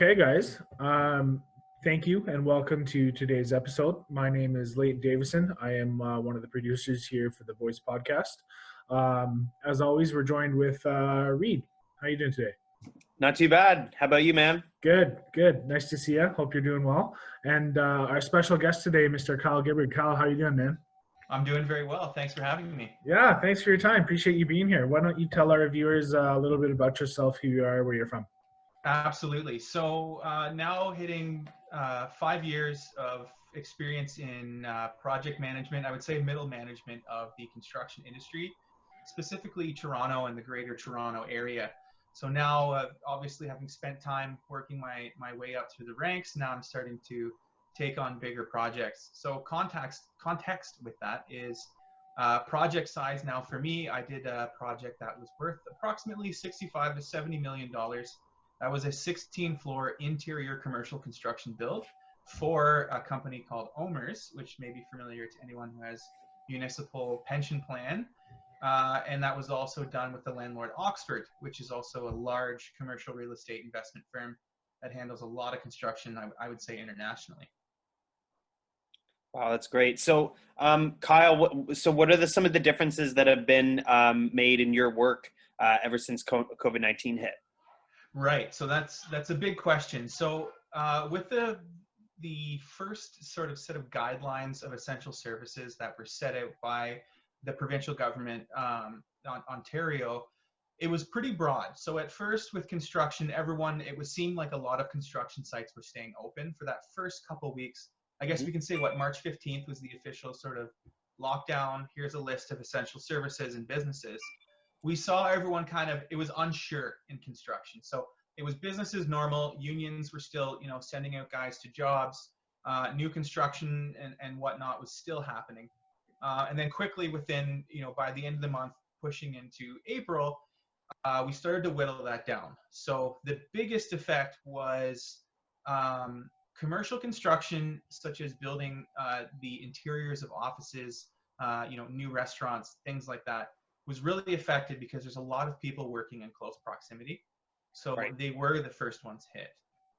Okay, guys. Thank you and welcome to today's episode. My name is Leighton Davison. I am one of the producers here for the Voice Podcast. As always, we're joined with Reed. How you doing today? Not too bad. How about you, man? Good, good. Nice to see you. Hope you're doing well. And our special guest today, Mr. Kyle Gibbard. Kyle, how you doing, man? I'm doing very well. Thanks for having me. Yeah, thanks for your time. Appreciate you being here. Why don't you tell our viewers a little bit about yourself, who you are, where you're from? Absolutely. So now hitting 5 years of experience in project management, I would say middle management of the construction industry, specifically Toronto and the greater Toronto area. So now, obviously, having spent time working my way up through the ranks, now I'm starting to take on bigger projects. So context with that is project size. Now for me, I did a project that was worth approximately $65 to $70 million. That was a 16-floor interior commercial construction build for a company called OMERS, which may be familiar to anyone who has municipal pension plan. And that was also done with the landlord Oxford, which is also a large commercial real estate investment firm that handles a lot of construction, I would say, internationally. Wow, that's great. So, Kyle, what are some of the differences that have been made in your work ever since COVID-19 hit? Right. So that's a big question. So with the first sort of set of guidelines of essential services that were set out by the provincial government on Ontario, it was pretty broad. So at first with construction, it seemed like a lot of construction sites were staying open for that first couple of weeks. I guess we can say March 15th was the official sort of lockdown. Here's a list of essential services and businesses. We saw everyone it was unsure in construction. So it was business as normal. Unions were still, sending out guys to jobs. New construction and whatnot was still happening. And then quickly within, by the end of the month, pushing into April, we started to whittle that down. So the biggest effect was commercial construction, such as building the interiors of offices, new restaurants, things like that, was really affected because there's a lot of people working in close proximity. So Right. They were the first ones hit.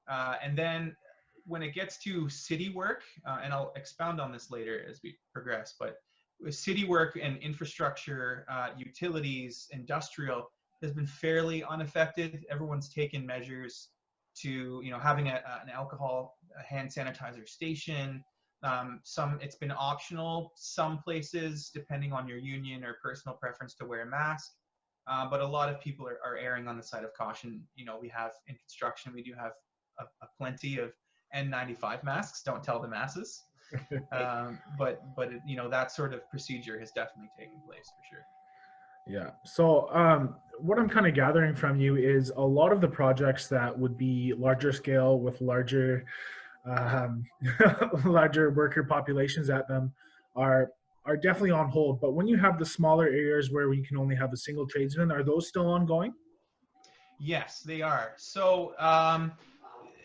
And then when it gets to city work, and I'll expound on this later as we progress, but with city work and infrastructure, utilities, industrial has been fairly unaffected. Everyone's taken measures to, having an alcohol hand sanitizer station. It's been optional some places, depending on your union or personal preference, to wear a mask. But a lot of people are erring on the side of caution. We have in construction, we do have a plenty of N95 masks. Don't tell the masses. But that sort of procedure has definitely taken place for sure. Yeah. So what I'm kind of gathering from you is a lot of the projects that would be larger scale with larger larger worker populations at them are definitely on hold. But when you have the smaller areas where you can only have a single tradesman, are those still ongoing? Yes, they are. So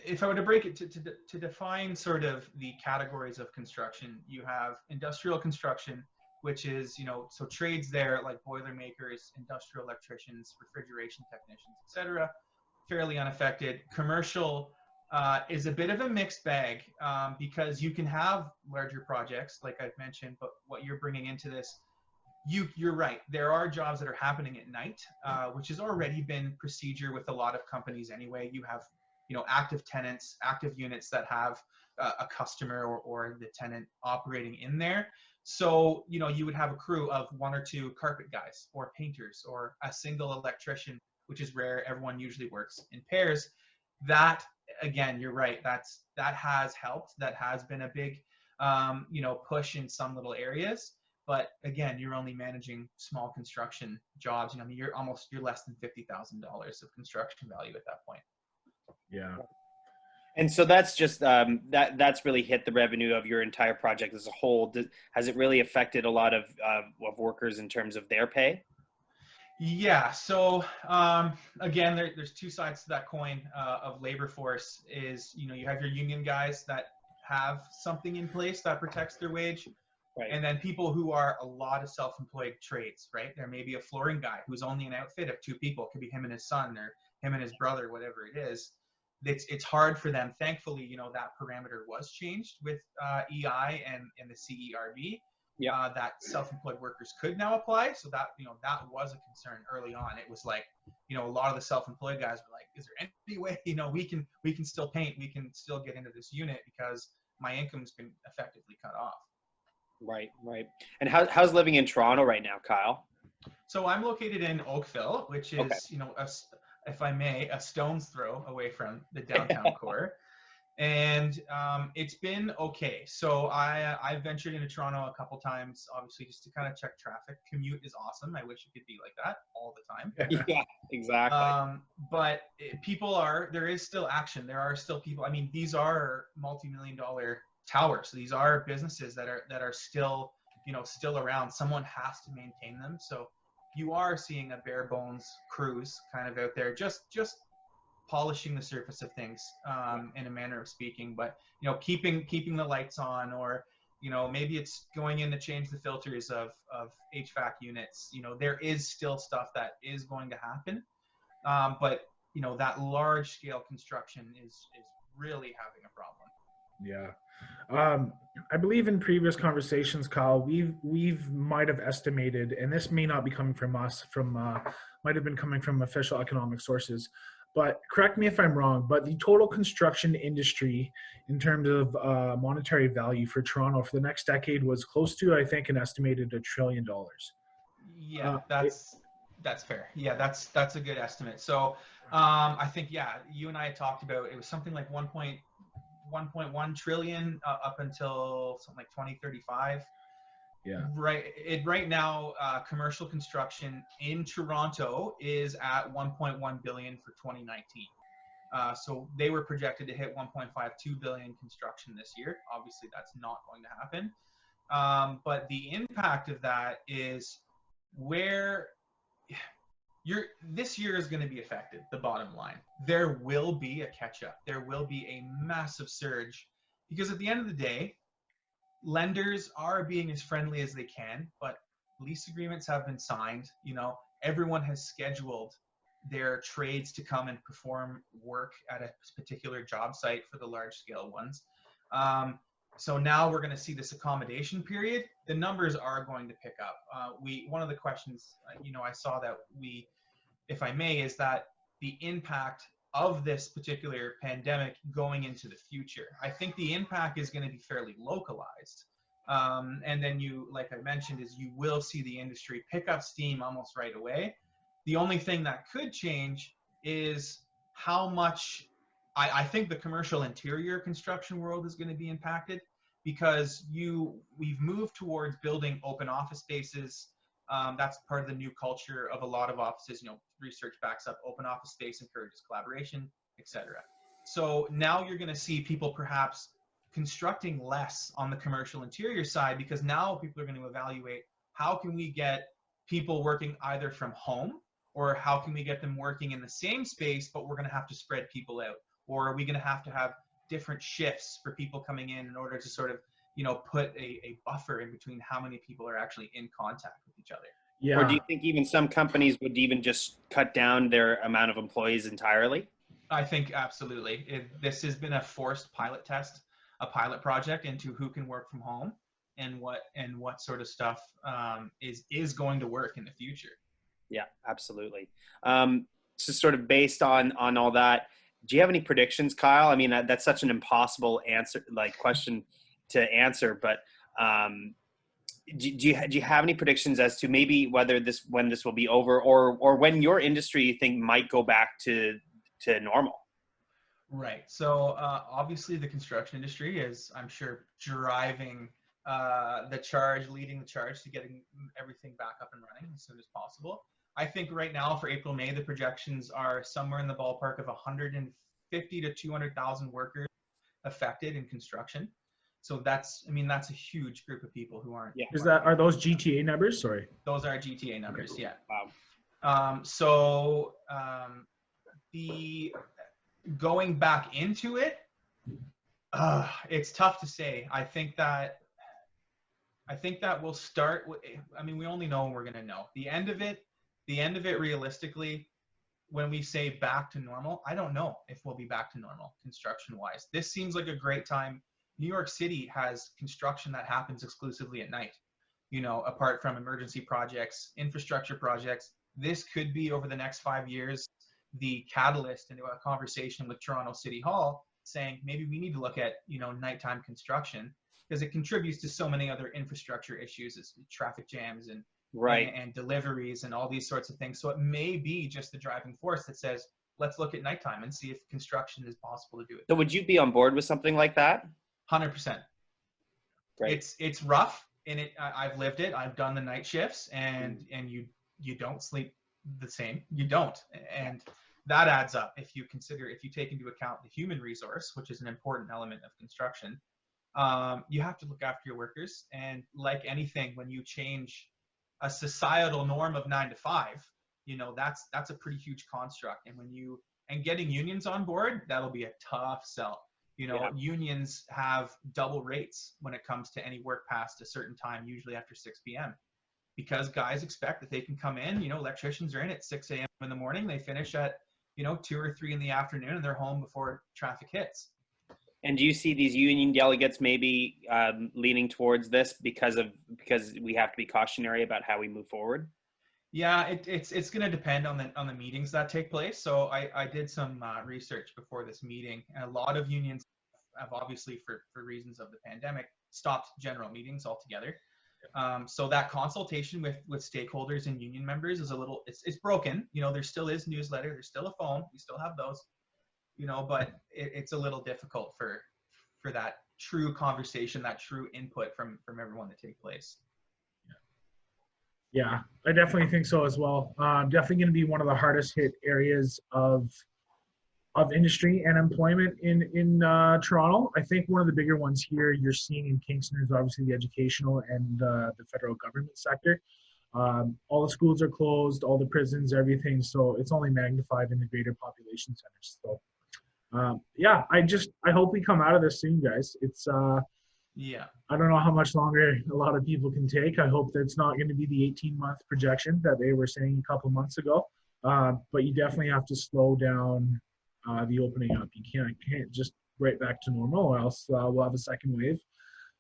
if I were to break it to define sort of the categories of construction, you have industrial construction, which is, so trades there like boiler makers, industrial electricians, refrigeration technicians, etc., fairly unaffected. Commercial is a bit of a mixed bag because you can have larger projects, like I've mentioned, but what you're bringing into this, you're right. There are jobs that are happening at night, which has already been procedure with a lot of companies anyway. You have, active tenants, active units that have a customer or the tenant operating in there. So, you would have a crew of one or two carpet guys or painters or a single electrician, which is rare. Everyone usually works in pairs. That, again, you're right. That has helped. That has been a big, push in some little areas. But again, you're only managing small construction jobs. You're less than $50,000 of construction value at that point. Yeah. And so that's just that's really hit the revenue of your entire project as a whole. Has it really affected a lot of workers in terms of their pay? Yeah. So again, there's two sides to that coin of labor force. Is you have your union guys that have something in place that protects their wage, Right. And then people who are a lot of self-employed trades, right? There may be a flooring guy who's only an outfit of two people. It could be him and his son or him and his brother, whatever it is. it's hard for them. Thankfully, that parameter was changed with EI and the CERB. Yeah. That self-employed workers could now apply. So that, that was a concern early on. It was like, a lot of the self-employed guys were like, is there any way, we can still paint, we can still get into this unit because my income's been effectively cut off. Right. And how's living in Toronto right now, Kyle? So I'm located in Oakville, which is, Okay. if I may, a stone's throw away from the downtown core. And it's been okay. So I ventured into Toronto a couple times, obviously, just to kind of check traffic. Commute is awesome. I wish it could be like that all the time. Yeah, exactly. But there is still action. There are still people. I mean, these are multi-million-dollar towers. These are businesses that are still, still around. Someone has to maintain them. So you are seeing a bare bones crews kind of out there, just polishing the surface of things, in a manner of speaking, but keeping the lights on, or maybe it's going in to change the filters of HVAC units. There is still stuff that is going to happen, but that large scale construction is really having a problem. Yeah. I believe in previous conversations, Kyle, we've might have estimated, and this may not be coming from us, might have been coming from official economic sources, but correct me if I'm wrong, but the total construction industry in terms of monetary value for Toronto for the next decade was close to, I think, an estimated $1 trillion. Yeah, that's fair. Yeah, that's a good estimate. So I think, you and I had talked about, it was something like 1.1 trillion up until something like 2035. Yeah. Right now, commercial construction in Toronto is at 1.1 billion for 2019. So they were projected to hit 1.52 billion construction this year. Obviously, that's not going to happen. But the impact of that is where this year is going to be affected. The bottom line, there will be a catch up. There will be a massive surge, because at the end of the day, lenders are being as friendly as they can, but lease agreements have been signed. Everyone has scheduled their trades to come and perform work at a particular job site for the large scale ones. So now we're going to see this accommodation period. The numbers are going to pick up. One of the questions, I saw that if I may, is that the impact of this particular pandemic going into the future. I think the impact is going to be fairly localized. And then like I mentioned, is you will see the industry pick up steam almost right away. The only thing that could change is how much, I think the commercial interior construction world is going to be impacted, because we've moved towards building open office spaces. That's part of the new culture of a lot of offices. Research backs up open office space encourages collaboration, etc. So now you're going to see people perhaps constructing less on the commercial interior side, because now people are going to evaluate, how can we get people working either from home, or how can we get them working in the same space, but we're going to have to spread people out, or are we going to have different shifts for people coming in order to sort of put a buffer in between how many people are actually in contact with each other. Yeah. Or do you think even some companies would even just cut down their amount of employees entirely? I think absolutely. This has been a forced pilot test, a pilot project into who can work from home and what sort of stuff is going to work in the future. Yeah, absolutely. So sort of based on all that, do you have any predictions, Kyle? I mean, that's such an impossible question to answer, but do you have any predictions as to maybe when this will be over, or when your industry you think might go back to normal? Right. So obviously the construction industry is, I'm sure, leading the charge to getting everything back up and running as soon as possible. I think right now for April, May, the projections are somewhere in the ballpark of 150 to 200,000 workers affected in construction. So that's a huge group of people who aren't. Yeah. Are those GTA numbers? Sorry. Those are GTA numbers. Okay. Yeah. Wow. The going back into it, it's tough to say. I think that we'll start. We only know when we're going to know. The end of it realistically, when we say back to normal, I don't know if we'll be back to normal construction wise. This seems like a great time. New York City has construction that happens exclusively at night, apart from emergency projects, infrastructure projects. This could be, over the next 5 years, the catalyst into a conversation with Toronto City Hall saying maybe we need to look at, nighttime construction, because it contributes to so many other infrastructure issues, as traffic jams and Right. and deliveries and all these sorts of things. So it may be just the driving force that says, let's look at nighttime and see if construction is possible to do it. So would you be on board with something like that? 100%. Right. It's rough, and I've lived it. I've done the night shifts, and you don't sleep the same. You don't, and that adds up. If you take into account the human resource, which is an important element of construction, you have to look after your workers. And like anything, when you change a societal norm of 9 to 5, that's a pretty huge construct. And getting unions on board, that'll be a tough sell. Unions have double rates when it comes to any work past a certain time, usually after 6 p.m. because guys expect that they can come in, electricians are in at 6 a.m. in the morning, they finish at, 2 or 3 in the afternoon, and they're home before traffic hits. And do you see these union delegates maybe leaning towards this because we have to be cautionary about how we move forward? Yeah, it's going to depend on the meetings that take place. So I did some research before this meeting, and a lot of unions have, obviously for reasons of the pandemic, stopped general meetings altogether. So that consultation with stakeholders and union members is it's broken. There still is newsletter, there's still a phone, we still have those. But it's a little difficult for that true conversation, that true input from everyone to take place. Yeah, I definitely think so as well. Definitely going to be one of the hardest hit areas of industry and employment in Toronto. I think one of the bigger ones here you're seeing in Kingston is obviously the educational and the federal government sector. All the schools are closed, all the prisons, everything. So it's only magnified in the greater population centers. So yeah, I hope we come out of this soon, guys. It's yeah. I don't know how much longer a lot of people can take. I hope that it's not going to be the 18-month projection that they were saying a couple months ago. But you definitely have to slow down the opening up. You can't just right back to normal, or else we'll have a second wave.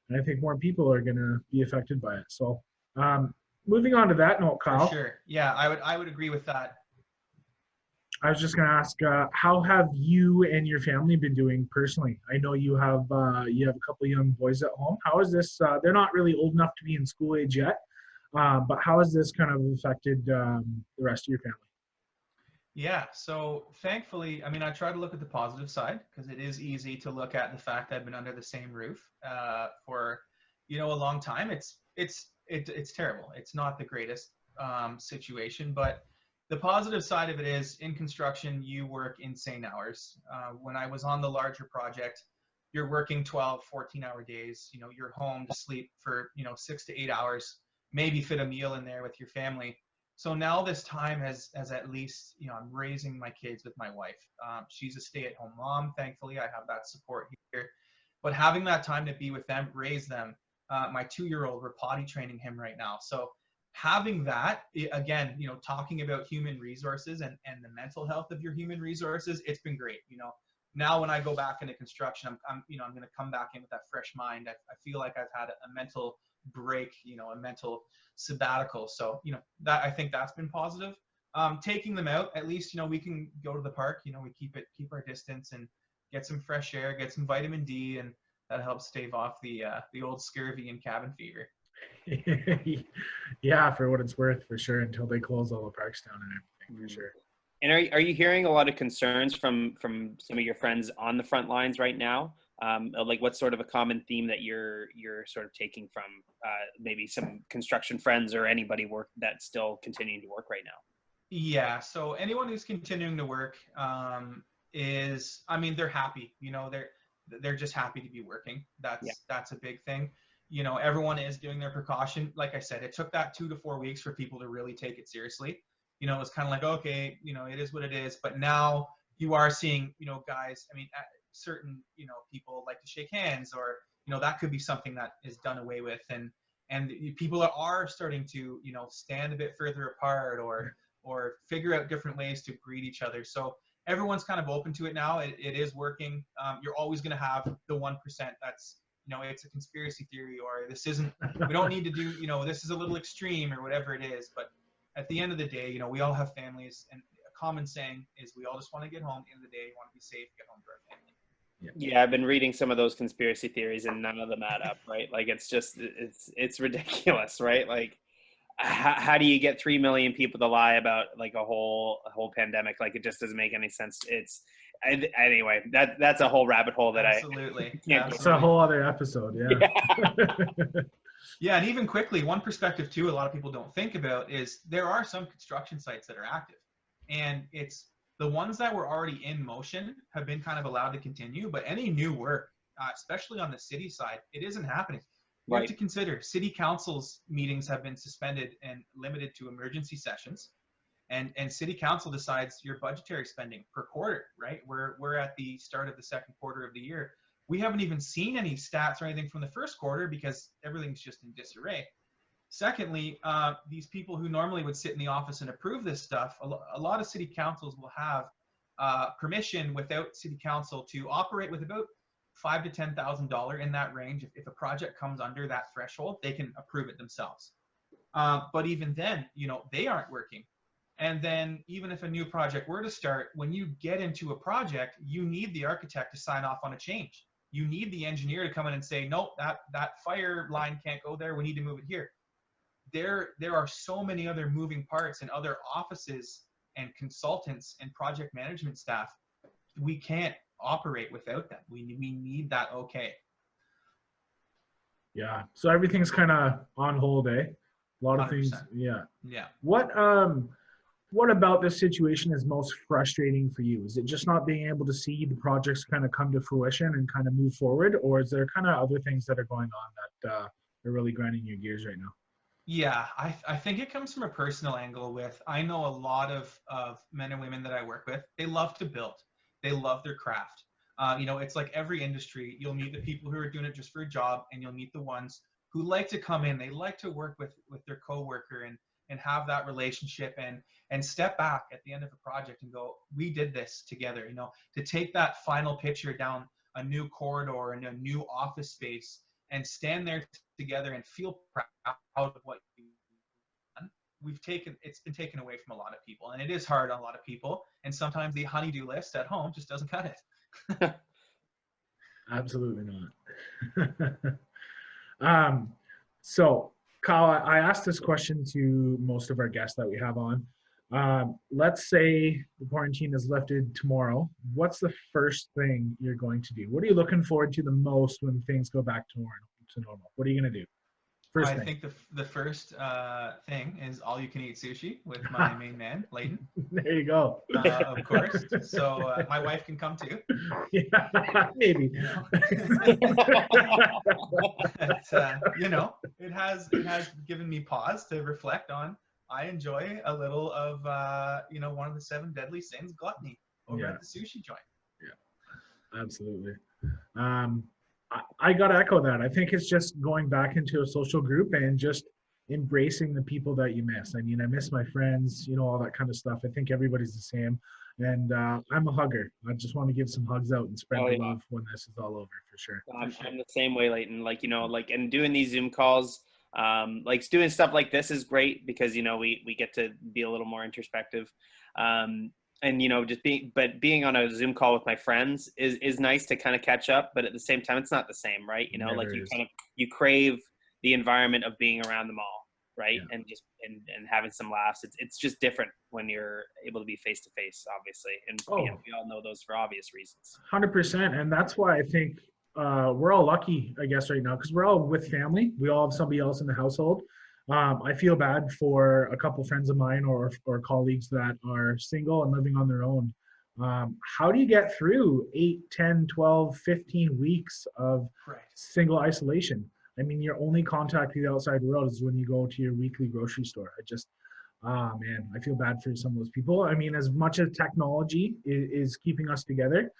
And I think more people are going to be affected by it. So moving on to that note, Kyle. For sure. Yeah, I would agree with that. I was just going to ask, how have you and your family been doing personally? I know you have a couple of young boys at home. How is this? They're not really old enough to be in school age yet, but how has this kind of affected the rest of your family? Yeah, so thankfully, I try to look at the positive side, because it is easy to look at the fact that I've been under the same roof for a long time. It's terrible. It's not the greatest situation, but the positive side of it is, in construction, you work insane hours. When I was on the larger project, you're working 12, 14-hour days. You're home to sleep for 6 to 8 hours, maybe fit a meal in there with your family. So now this time has at least, I'm raising my kids with my wife. She's a stay-at-home mom. Thankfully, I have that support here. But having that time to be with them, raise them. My 2-year-old, we're potty training him right now. So having that, again, talking about human resources and the mental health of your human resources, it's been great. Now when I go back into construction, I'm going to come back in with that fresh mind. I feel like I've had a mental break, a mental sabbatical. So, that, I think that's been positive. Taking them out, at least, we can go to the park, we keep our distance and get some fresh air, get some vitamin D, and that helps stave off the old scurvy and cabin fever. Yeah, for what it's worth, for sure, until they close all the parks down and everything, for sure. And are you hearing a lot of concerns from some of your friends on the front lines right now? Like, what's sort of a common theme that you're sort of taking from maybe some construction friends or anybody that's still continuing to work right now? Yeah, so anyone who's continuing to work is, they're happy. They're just happy to be working. That's a big thing. Everyone is doing their precaution. Like I said, it took that 2 to 4 weeks for people to really take it seriously. It was kind of like, okay, it is what it is. But now you are seeing, guys, certain, people like to shake hands, or, that could be something that is done away with. And people are starting to, stand a bit further apart, or or figure out different ways to greet each other. So everyone's kind of open to it now. It is working. You're always going to have the 1% that's, it's a conspiracy theory, or this isn't, we don't need to do, this is a little extreme or whatever it is. But at the end of the day, we all have families, and a common saying is we all just want to get home. At the end of the day, we want to be safe, get home to our family. Yeah, I've been reading some of those conspiracy theories and none of them add up, right? Like it's ridiculous, right? Like how do you get 3 million people to lie about like a whole pandemic? Like it just doesn't make any sense. Anyway, that's a whole rabbit hole that Absolutely. It's a whole other episode. Yeah. Yeah, and even quickly, one perspective too, a lot of people don't think about is there are some construction sites that are active, and it's the ones that were already in motion have been kind of allowed to continue, but any new work, especially on the city side, it isn't happening. You have to consider city council's meetings have been suspended and limited to emergency sessions, and city council decides your budgetary spending per quarter, right? We're at the start of the second quarter of the year. We haven't even seen any stats or anything from the first quarter because everything's just in disarray. Secondly, these people who normally would sit in the office and approve this stuff, a lot of city councils will have permission without city council to operate with about $5,000 to $10,000 in that range. If a project comes under that threshold, they can approve it themselves. But even then, they aren't working. And then even if a new project were to start, when you get into a project, you need the architect to sign off on a change. You need the engineer to come in and say, nope, that fire line can't go there. We need to move it here. There are so many other moving parts and other offices and consultants and project management staff. We can't operate without them. We need that okay. Yeah. So everything's kind of on hold, eh? A lot of 100%. things. Yeah. Yeah. What about this situation is most frustrating for you? Is it just not being able to see the projects kind of come to fruition and kind of move forward, or is there kind of other things that are going on that are really grinding your gears right now? Yeah, I think it comes from a personal angle I know a lot of men and women that I work with, they love to build. They love their craft. It's like every industry, you'll meet the people who are doing it just for a job, and you'll meet the ones who like to come in. They like to work with their coworker and have that relationship and step back at the end of a project and go, we did this together, to take that final picture down a new corridor and a new office space and stand there together and feel proud of what you've done. It's been taken away from a lot of people, and it is hard on a lot of people. And sometimes the honey-do list at home just doesn't cut it. Absolutely not. So Kyle, I asked this question to most of our guests that we have on. Let's say the quarantine is lifted tomorrow. What's the first thing you're going to do? What are you looking forward to the most when things go back to normal? What are you going to do? I think the first thing is all you can eat sushi with my main man, Leighton. There you go. Of course. So my wife can come too. Yeah, maybe. But, it has given me pause to reflect on. I enjoy a little of one of the 7 deadly sins, gluttony, over at the sushi joint. Yeah, absolutely. I got to echo that. I think it's just going back into a social group and just embracing the people that you miss. I mean, I miss my friends, all that kind of stuff. I think everybody's the same. And I'm a hugger. I just want to give some hugs out and spread the love when this is all over, for sure. I'm the same way, Leighton. And doing these Zoom calls, doing stuff like this is great because, we get to be a little more introspective. And just being on a Zoom call with my friends is nice to kind of catch up, but at the same time it's not the same, right? You crave the environment of being around them all, right? Yeah. And having some laughs. It's just different when you're able to be face to face, obviously, and we all know those for obvious reasons. 100%, and that's why I think we're all lucky, I guess, right now, because we're all with family. We all have somebody else in the household. I feel bad for a couple friends of mine or colleagues that are single and living on their own. How do you get through 8, 10, 12, 15 weeks of single isolation? I mean, your only contact with the outside world is when you go to your weekly grocery store. I feel bad for some of those people. I mean, as much as technology is keeping us together,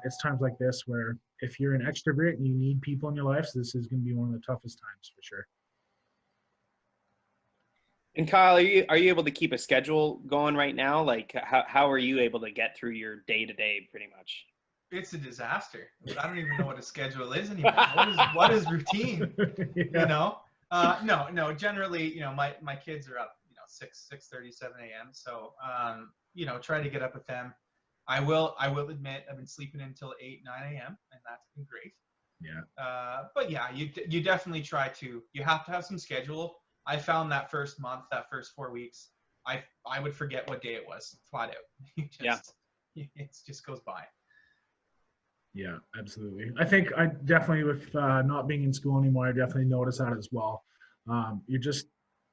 it's times like this where if you're an extrovert and you need people in your life, this is going to be one of the toughest times for sure. And Kyle, are you able to keep a schedule going right now? Like how are you able to get through your day to day pretty much? It's a disaster. I don't even know what a schedule is anymore. What is routine? Yeah. You know? No. Generally, my kids are up, 6:30, 7 a.m. So, try to get up with them. I will admit I've been sleeping until 8, 9 a.m. and that's been great. Yeah. But yeah, you definitely try to. You have to have some schedule. I found that first month, that first 4 weeks, I would forget what day it was flat out. It just goes by. Yeah, absolutely. I think I definitely, with not being in school anymore, I definitely notice that as well. You're just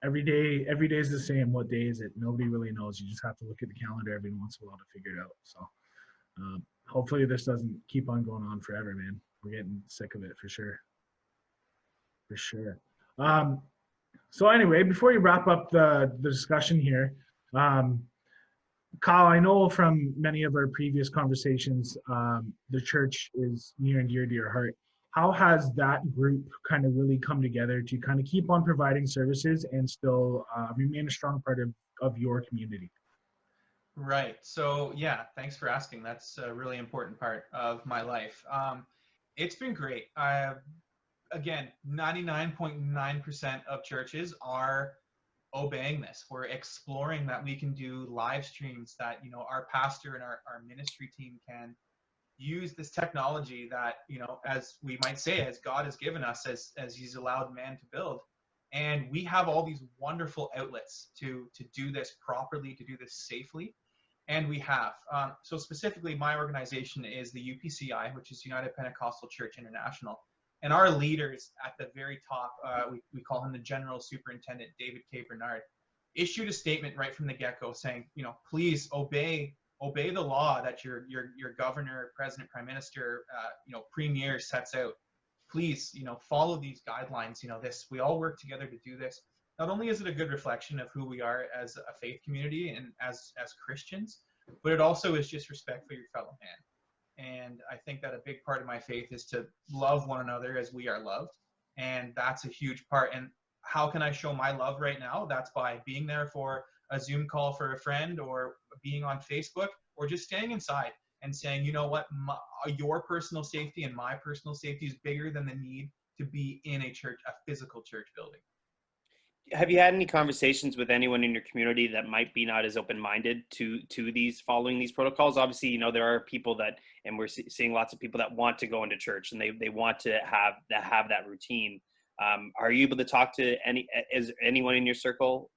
every day is the same. What day is it? Nobody really knows. You just have to look at the calendar every once in a while to figure it out. So hopefully this doesn't keep on going on forever, man. We're getting sick of it for sure. For sure. So anyway, before you wrap up the discussion here, Kyle, I know from many of our previous conversations, the church is near and dear to your heart. How has that group kind of really come together to kind of keep on providing services and still remain a strong part of your community? Right. So yeah, thanks for asking. That's a really important part of my life. It's been great. Again, 99.9% of churches are obeying this. We're exploring that we can do live streams, that our pastor and our ministry team can use this technology that as we might say, as God has given us, as he's allowed man to build, and we have all these wonderful outlets to do this properly, to do this safely. And we have so specifically my organization is the UPCI, which is United Pentecostal Church International. And our leaders at the very top, we call him the General Superintendent, David K. Bernard, issued a statement right from the get-go saying, please obey the law that your governor, president, prime minister, premier sets out. Please, follow these guidelines. We all work together to do this. Not only is it a good reflection of who we are as a faith community and as Christians, but it also is just respect for your fellow man. And I think that a big part of my faith is to love one another as we are loved. And that's a huge part. And how can I show my love right now? That's by being there for a Zoom call for a friend, or being on Facebook, or just staying inside and saying, you know what, your personal safety and my personal safety is bigger than the need to be in a church, a physical church building. Have you had any conversations with anyone in your community that might be not as open-minded to these, following these protocols? Obviously, there are people that, and we're seeing lots of people that want to go into church and they want to have that routine. Are you able to talk to is anyone in your circle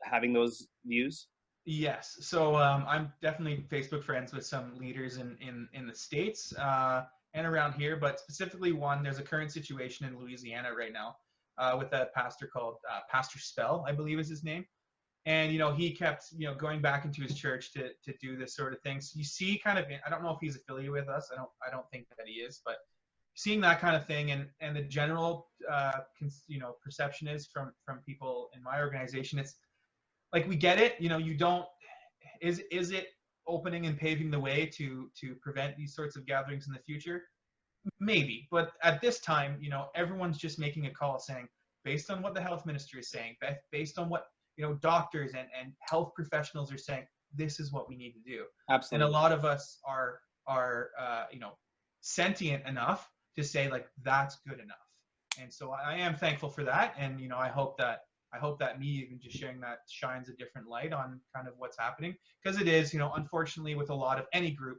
having those views? Yes. So I'm definitely Facebook friends with some leaders in the States and around here, but specifically there's a current situation in Louisiana right now. With a pastor called Pastor Spell, I believe is his name. And, he kept, going back into his church to do this sort of thing. So you see kind of, I don't know if he's affiliated with us. I don't think that he is, but seeing that kind of thing, and the general, perception is from people in my organization, it's like, we get it, is it opening and paving the way to prevent these sorts of gatherings in the future? Maybe, but at this time, everyone's just making a call saying, based on what the health ministry is saying, based on what, doctors and health professionals are saying, this is what we need to do. Absolutely. And a lot of us are sentient enough to say, like, that's good enough. And so I am thankful for that. And, I hope that me even just sharing that shines a different light on kind of what's happening, because it is, unfortunately, with a lot of any group,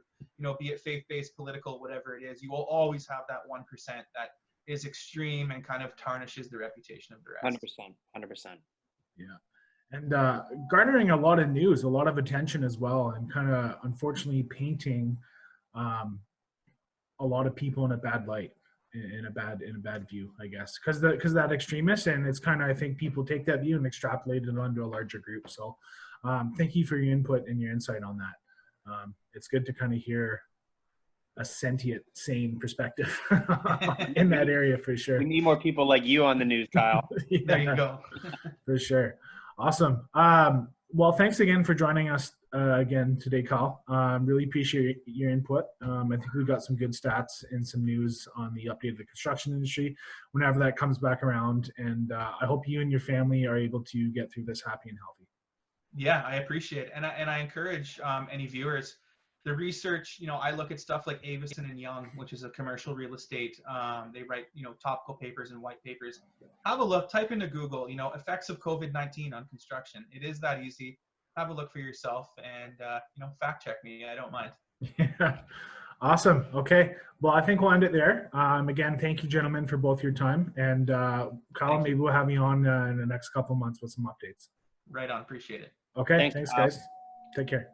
be it faith-based, political, whatever it is, you will always have that 1% that is extreme and kind of tarnishes the reputation of the rest. 100%. Yeah. And garnering a lot of news, a lot of attention as well, and kind of unfortunately painting a lot of people in a bad light. In a bad view, I guess, because that extremist, and it's kind of, I think people take that view and extrapolate it onto a larger group. So thank you for your input and your insight on that. It's good to kind of hear a sentient, sane perspective in that area, for sure. We need more people like you on the news, Kyle. Yeah, there you go. For sure. Awesome. Well, thanks again for joining us again today, Kyle. Really appreciate your input. I think we got some good stats and some news on the update of the construction industry whenever that comes back around. And I hope you and your family are able to get through this happy and healthy. Yeah, I appreciate it. And I encourage any viewers, the research, I look at stuff like Avison and Young, which is a commercial real estate. They write, topical papers and white papers. Have a look, type into Google, effects of COVID-19 on construction. It is that easy. Have a look for yourself and, fact check me. I don't mind. Yeah. Awesome. Okay. Well, I think we'll end it there. Again, thank you, gentlemen, for both your time. And Kyle, maybe we'll have you on in the next couple of months with some updates. Right on. Appreciate it. Okay. Thanks guys. Take care.